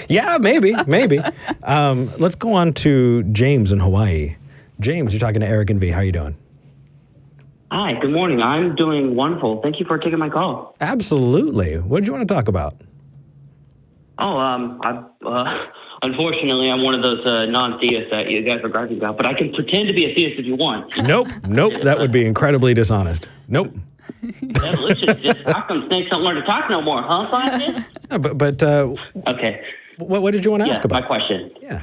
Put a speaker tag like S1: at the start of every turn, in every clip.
S1: Yeah, maybe. Let's go on to James in Hawaii. James, you're talking to Eric and V. How you doing?
S2: Hi, good morning. I'm doing wonderful. Thank you for taking my call.
S1: Absolutely. What did you want to talk about?
S2: Unfortunately, I'm one of those non-theists that you guys are griping about, but I can pretend to be a theist if you want.
S1: Nope. That would be incredibly dishonest. Nope.
S2: How come snakes don't learn to talk no more, huh, scientists?
S1: Okay. What did you want to ask about?
S2: My question.
S1: Yeah.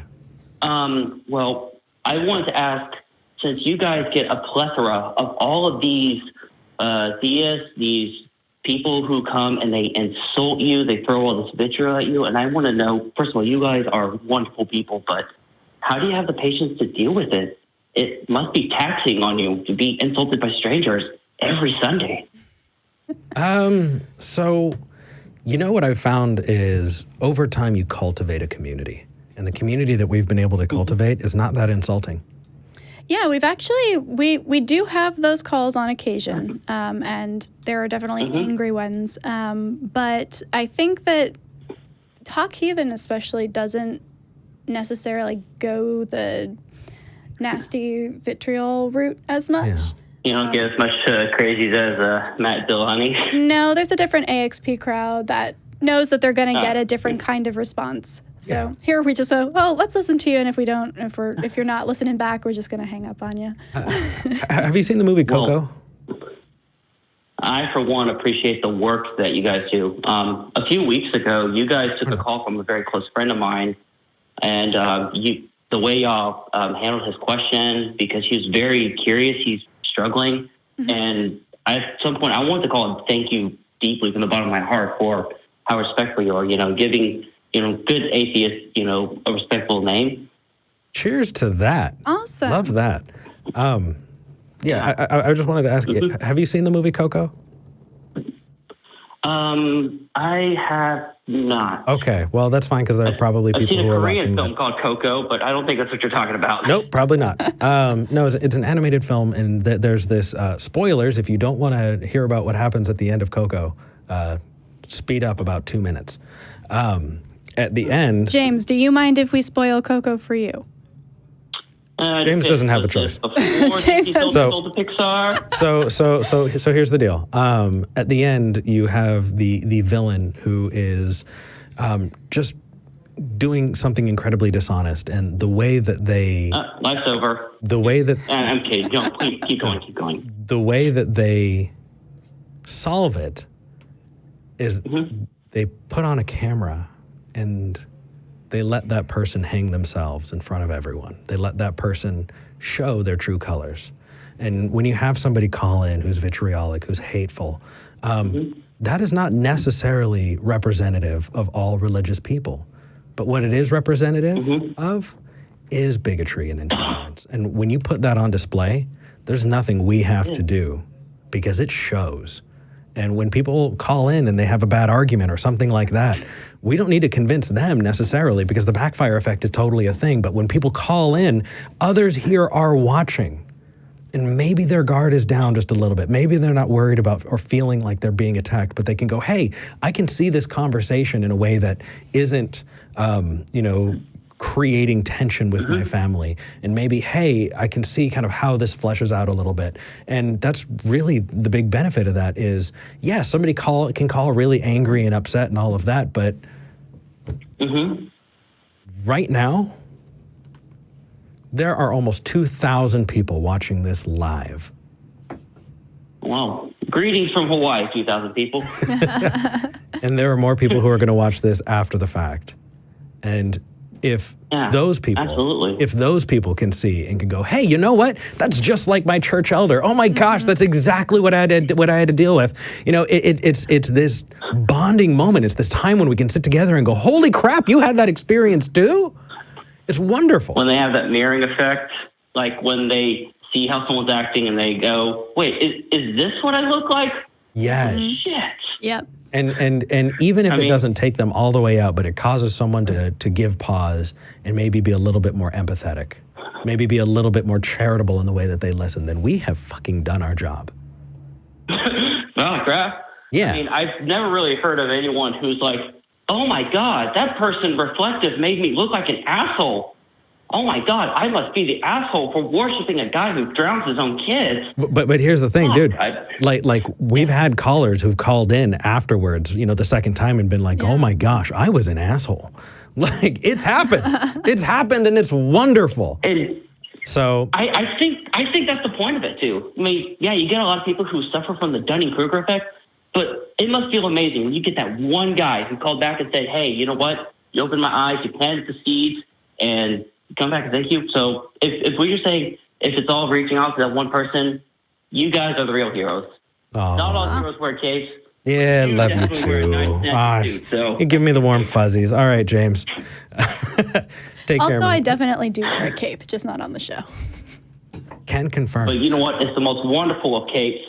S2: Well, I wanted to ask, since you guys get a plethora of all of these theists, these people who come and they insult you, they throw all this vitriol at you, and I want to know, first of all, you guys are wonderful people, but how do you have the patience to deal with it? It must be taxing on you to be insulted by strangers every Sunday.
S1: So, what I've found is over time you cultivate a community, and the community that we've been able to cultivate is not that insulting.
S3: Yeah, we've actually, we do have those calls on occasion, and there are definitely angry ones. But I think that Talk Heathen especially doesn't necessarily go the nasty vitriol route as much.
S1: Yeah.
S2: You don't get as much crazies as Matt Dillahunty.
S3: No, there's a different AXP crowd that knows that they're going to get a different kind of response. So here we just go, well, let's listen to you, and if you're not listening back, we're just going to hang up on you.
S1: Have you seen the movie Coco?
S2: I, for one, appreciate the work that you guys do. A few weeks ago, you guys took a call from a very close friend of mine, and the way y'all handled his question, because he was very curious, he's struggling, and at some point, I wanted to call and thank you deeply from the bottom of my heart for how respectful you are, giving good atheist, a respectful name. Cheers to that.
S3: Awesome.
S1: Love that. I just wanted to ask you, have you seen the movie Coco?
S2: I have not.
S1: Okay, well, that's fine, because there are probably people who are watching
S2: I've seen a Korean film called Coco, but I don't think that's what you're talking about.
S1: Nope, probably not. No, it's an animated film, and there's this, spoilers, if you don't want to hear about what happens at the end of Coco, speed up about 2 minutes. At the end...
S3: James, do you mind if we spoil Coco for you?
S1: James doesn't have a choice.
S3: So
S1: here's the deal. At the end, you have the villain who is just doing something incredibly dishonest, and the way that they...
S2: life's over.
S1: The way that...
S2: I'm kidding. Don't, please, keep going.
S1: The way that they solve it is they put on a camera and they let that person hang themselves in front of everyone. They let that person show their true colors. And when you have somebody call in who's vitriolic, who's hateful, that is not necessarily representative of all religious people. But what it is representative of is bigotry and intolerance. And when you put that on display, there's nothing we have to do, because it shows. And when people call in and they have a bad argument or something like that, we don't need to convince them necessarily, because the backfire effect is totally a thing. But when people call in, others here are watching. And maybe their guard is down just a little bit. Maybe they're not worried about or feeling like they're being attacked, but they can go, hey, I can see this conversation in a way that isn't, creating tension with my family. And maybe, hey, I can see kind of how this fleshes out a little bit. And that's really the big benefit of that is, somebody can call really angry and upset and all of that, but right now, there are almost 2,000 people watching this live.
S2: Wow. Greetings from Hawaii, 2,000 people.
S1: And there are more people who are going to watch this after the fact. And if those people can see and can go, hey, you know what? That's just like my church elder. Oh my gosh, that's exactly what I had to deal with. It's this bonding moment. It's this time when we can sit together and go, holy crap, you had that experience too? It's wonderful.
S2: When they have that mirroring effect, like when they see how someone's acting and they go, wait, is this what I look like?
S1: Yes.
S2: Shit.
S3: Yep.
S1: And even if it doesn't take them all the way out, but it causes someone to give pause and maybe be a little bit more empathetic, maybe be a little bit more charitable in the way that they listen, then we have fucking done our job.
S2: Oh, crap.
S1: Yeah.
S2: I mean, I've never really heard of anyone who's like oh my God, that person reflective made me look like an asshole. Oh my God, I must be the asshole for worshiping a guy who drowns his own kids.
S1: But here's the thing, dude.
S2: God.
S1: Like we've had callers who've called in afterwards, the second time and been like, oh my gosh, I was an asshole. Like, it's happened. It's happened and it's wonderful.
S2: And
S1: so
S2: I think that's the point of it too. I mean, yeah, you get a lot of people who suffer from the Dunning-Kruger effect, but it must feel amazing when you get that one guy who called back and said, hey, you know what? You opened my eyes, you planted the seeds, and come back and thank you. So if we're just saying, if it's all reaching out to that one person, you guys are the real heroes.
S1: Aww.
S2: Not all heroes wear capes.
S1: Yeah, love you too. You give me the warm fuzzies. All right, James. Take care.
S3: Also, I definitely do wear a cape, just not on the show.
S1: Can confirm.
S2: But you know what? It's the most wonderful of capes,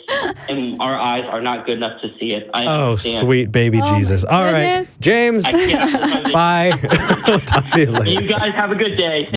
S2: and our eyes are not good enough to see it. I
S1: Oh,
S2: understand.
S1: sweet baby Jesus. All right,
S3: goodness.
S1: James.
S2: I can't.
S1: Bye. We'll talk to you later.
S2: You guys have a good day.